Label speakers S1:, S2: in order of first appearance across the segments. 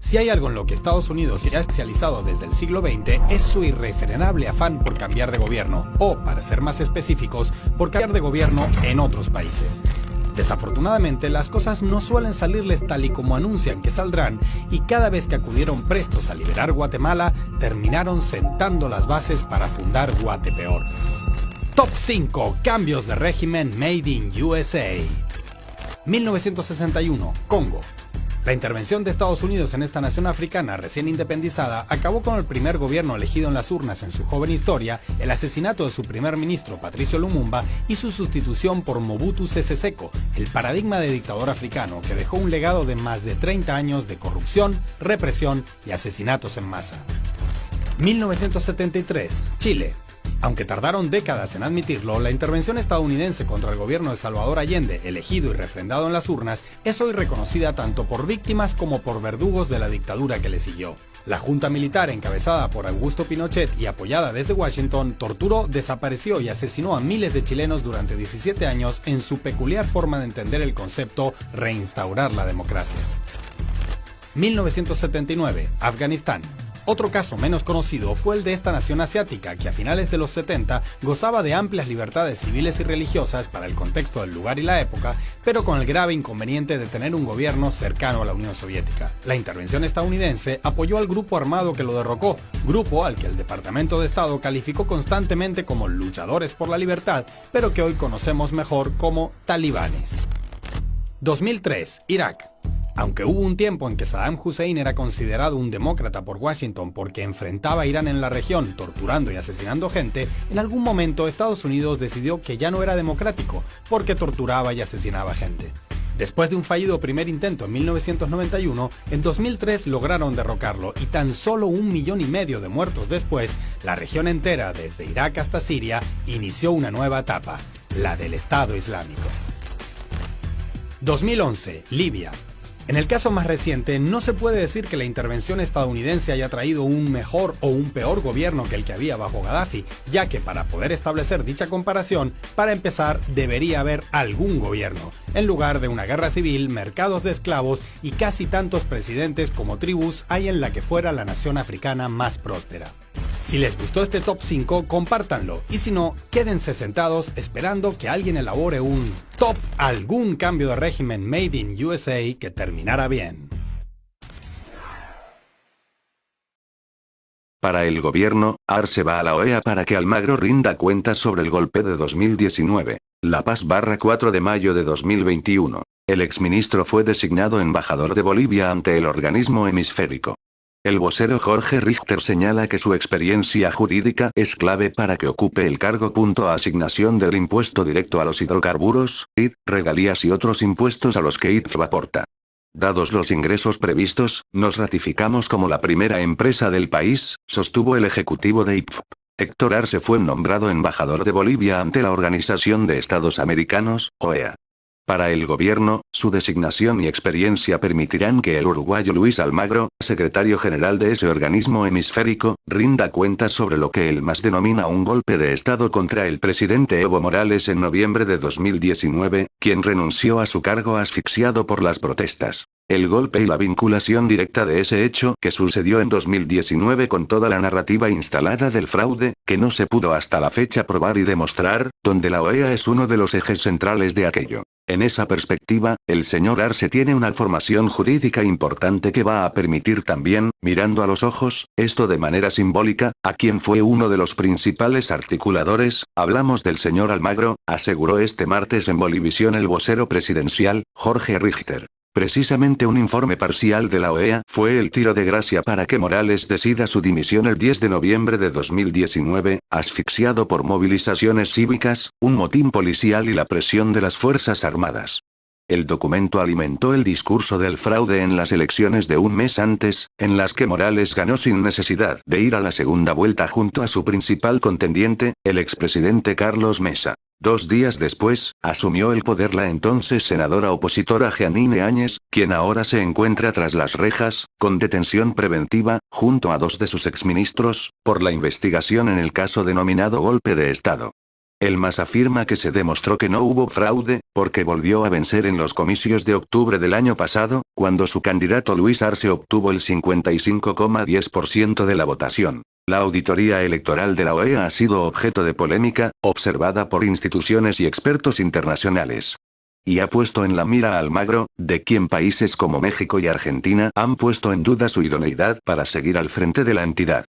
S1: Si hay algo en lo que Estados Unidos se ha especializado desde el siglo XX es su irrefrenable afán por cambiar de gobierno, o, para ser más específicos, por cambiar de gobierno en otros países. Desafortunadamente, las cosas no suelen salirles tal y como anuncian que saldrán, y cada vez que acudieron prestos a liberar Guatemala, terminaron sentando las bases para fundar Guatepeor. Top 5 cambios de régimen made in USA. 1961, Congo. La intervención de Estados Unidos en esta nación africana recién independizada acabó con el primer gobierno elegido en las urnas en su joven historia, el asesinato de su primer ministro Patricio Lumumba y su sustitución por Mobutu Sese Seko, el paradigma de dictador africano que dejó un legado de más de 30 años de corrupción, represión y asesinatos en masa. 1973, Chile. Aunque tardaron décadas en admitirlo, la intervención estadounidense contra el gobierno de Salvador Allende, elegido y refrendado en las urnas, es hoy reconocida tanto por víctimas como por verdugos de la dictadura que le siguió. La junta militar encabezada por Augusto Pinochet y apoyada desde Washington torturó, desapareció y asesinó a miles de chilenos durante 17 años en su peculiar forma de entender el concepto reinstaurar la democracia. 1979, Afganistán. Otro caso menos conocido fue el de esta nación asiática que a finales de los 70 gozaba de amplias libertades civiles y religiosas para el contexto del lugar y la época, pero con el grave inconveniente de tener un gobierno cercano a la Unión Soviética. La intervención estadounidense apoyó al grupo armado que lo derrocó, grupo al que el Departamento de Estado calificó constantemente como luchadores por la libertad, pero que hoy conocemos mejor como talibanes. 2003, Irak. Aunque hubo un tiempo en que Saddam Hussein era considerado un demócrata por Washington porque enfrentaba a Irán en la región torturando y asesinando gente, en algún momento Estados Unidos decidió que ya no era democrático porque torturaba y asesinaba gente. Después de un fallido primer intento en 1991, en 2003 lograron derrocarlo y tan solo 1,5 millones de muertos después, la región entera, desde Irak hasta Siria, inició una nueva etapa, la del Estado Islámico. 2011, Libia. En el caso más reciente, no se puede decir que la intervención estadounidense haya traído un mejor o un peor gobierno que el que había bajo Gaddafi, ya que para poder establecer dicha comparación, para empezar, debería haber algún gobierno, en lugar de una guerra civil, mercados de esclavos y casi tantos presidentes como tribus hay en la que fuera la nación africana más próspera. Si les gustó este top 5, compártanlo, y si no, quédense sentados esperando que alguien elabore un top algún cambio de régimen made in USA que terminara bien.
S2: Para el gobierno, Arce va a la OEA para que Almagro rinda cuentas sobre el golpe de 2019. La Paz, 4 de mayo de 2021. El exministro fue designado embajador de Bolivia ante el organismo hemisférico. El vocero Jorge Richter señala que su experiencia jurídica es clave para que ocupe el cargo. Asignación del impuesto directo a los hidrocarburos, ID, regalías y otros impuestos a los que ITF aporta. Dados los ingresos previstos, nos ratificamos como la primera empresa del país, sostuvo el ejecutivo de ITF. Héctor Arce fue nombrado embajador de Bolivia ante la Organización de Estados Americanos, OEA. Para el gobierno, su designación y experiencia permitirán que el uruguayo Luis Almagro, secretario general de ese organismo hemisférico, rinda cuentas sobre lo que él más denomina un golpe de Estado contra el presidente Evo Morales en noviembre de 2019, quien renunció a su cargo asfixiado por las protestas. El golpe y la vinculación directa de ese hecho que sucedió en 2019 con toda la narrativa instalada del fraude, que no se pudo hasta la fecha probar y demostrar, donde la OEA es uno de los ejes centrales de aquello. En esa perspectiva, el señor Arce tiene una formación jurídica importante que va a permitir también, mirando a los ojos, esto de manera simbólica, a quien fue uno de los principales articuladores, hablamos del señor Almagro, aseguró este martes en Bolivisión el vocero presidencial, Jorge Richter. Precisamente un informe parcial de la OEA fue el tiro de gracia para que Morales decida su dimisión el 10 de noviembre de 2019, asfixiado por movilizaciones cívicas, un motín policial y la presión de las Fuerzas Armadas. El documento alimentó el discurso del fraude en las elecciones de un mes antes, en las que Morales ganó sin necesidad de ir a la segunda vuelta junto a su principal contendiente, el expresidente Carlos Mesa. 2 días después, asumió el poder la entonces senadora opositora Jeanine Áñez, quien ahora se encuentra tras las rejas, con detención preventiva, junto a 2 de sus exministros, por la investigación en el caso denominado golpe de Estado. El MAS afirma que se demostró que no hubo fraude, porque volvió a vencer en los comicios de octubre del año pasado, cuando su candidato Luis Arce obtuvo el 55,10% de la votación. La auditoría electoral de la OEA ha sido objeto de polémica, observada por instituciones y expertos internacionales. Y ha puesto en la mira a Almagro, de quien países como México y Argentina han puesto en duda su idoneidad para seguir al frente de la entidad.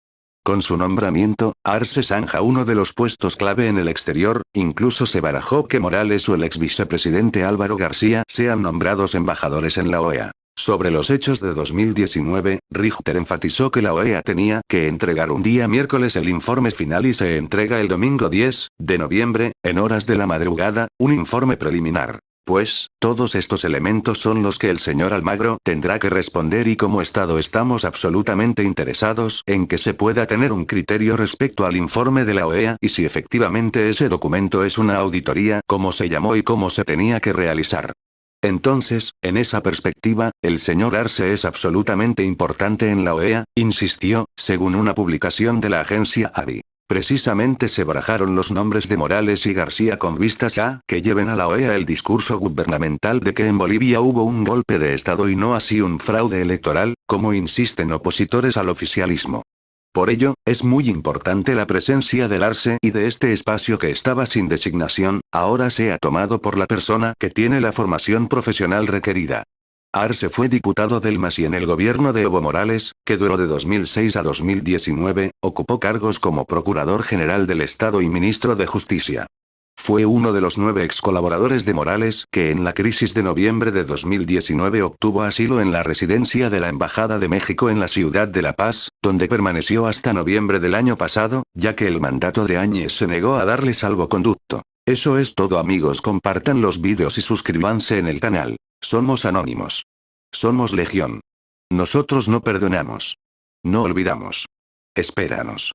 S2: Con su nombramiento, Arce zanja uno de los puestos clave en el exterior, incluso se barajó que Morales o el ex vicepresidente Álvaro García sean nombrados embajadores en la OEA. Sobre los hechos de 2019, Richter enfatizó que la OEA tenía que entregar un día miércoles el informe final y se entrega el domingo 10 de noviembre, en horas de la madrugada, un informe preliminar. Pues, todos estos elementos son los que el señor Almagro tendrá que responder y como Estado estamos absolutamente interesados en que se pueda tener un criterio respecto al informe de la OEA y si efectivamente ese documento es una auditoría, cómo se llamó y cómo se tenía que realizar. Entonces, en esa perspectiva, el señor Arce es absolutamente importante en la OEA, insistió, según una publicación de la agencia ARI. Precisamente se barajaron los nombres de Morales y García con vistas a que lleven a la OEA el discurso gubernamental de que en Bolivia hubo un golpe de Estado y no así un fraude electoral, como insisten opositores al oficialismo. Por ello, es muy importante la presencia del Arce y de este espacio que estaba sin designación, ahora sea tomado por la persona que tiene la formación profesional requerida. Arce fue diputado del MAS y en el gobierno de Evo Morales, que duró de 2006 a 2019, ocupó cargos como Procurador General del Estado y Ministro de Justicia. Fue uno de los 9 ex colaboradores de Morales que en la crisis de noviembre de 2019 obtuvo asilo en la residencia de la Embajada de México en la ciudad de La Paz, donde permaneció hasta noviembre del año pasado, ya que el mandato de Áñez se negó a darle salvoconducto. Eso es todo amigos, compartan los vídeos y suscríbanse en el canal. Somos anónimos. Somos legión. Nosotros no perdonamos. No olvidamos. Espéranos.